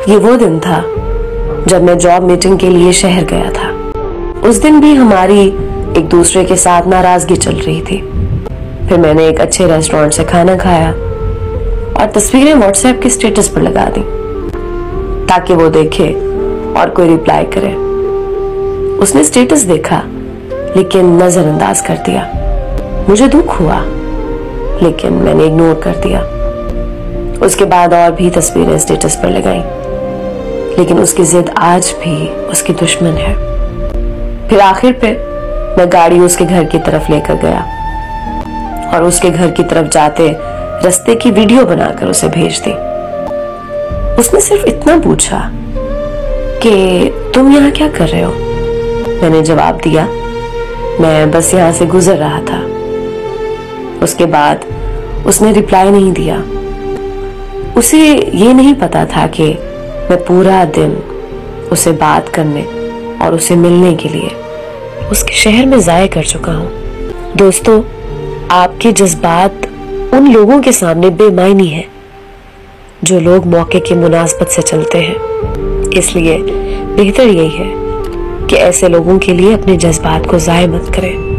ये वो दिन था जब मैं जॉब मीटिंग के लिए शहर गया था। उस दिन भी हमारी एक दूसरे के साथ नाराजगी चल रही थी। फिर मैंने एक अच्छे रेस्टोरेंट से खाना खाया और तस्वीरें व्हाट्सएप के स्टेटस पर लगा दी ताकि वो देखे और कोई रिप्लाई करे। उसने स्टेटस देखा लेकिन नजरअंदाज कर दिया। मुझे दुख हुआ लेकिन मैंने इग्नोर कर दिया। उसके बाद और भी तस्वीरें स्टेटस पर लगाई, लेकिन उसकी जिद आज भी उसकी दुश्मन है। फिर आखिर पे मैं गाड़ी उसके घर की तरफ लेकर गया और उसके घर की तरफ जाते रास्ते की वीडियो बनाकर उसे भेज दी। उसने सिर्फ इतना पूछा कि तुम यहाँ क्या कर रहे हो? मैंने जवाब दिया, मैं बस यहाँ से गुजर रहा था। उसके बाद उसने रिप्लाई नहीं दिया। उसे ये नहीं पता था कि मैं पूरा दिन उसे बात करने और उसे मिलने के लिए उसके शहर में ज़ाया कर चुका हूँ। दोस्तों, आपके जज्बात उन लोगों के सामने बेमायनी है जो लोग मौके की मुनासबत से चलते हैं। इसलिए बेहतर यही है कि ऐसे लोगों के लिए अपने जज्बात को ज़ाया मत करें।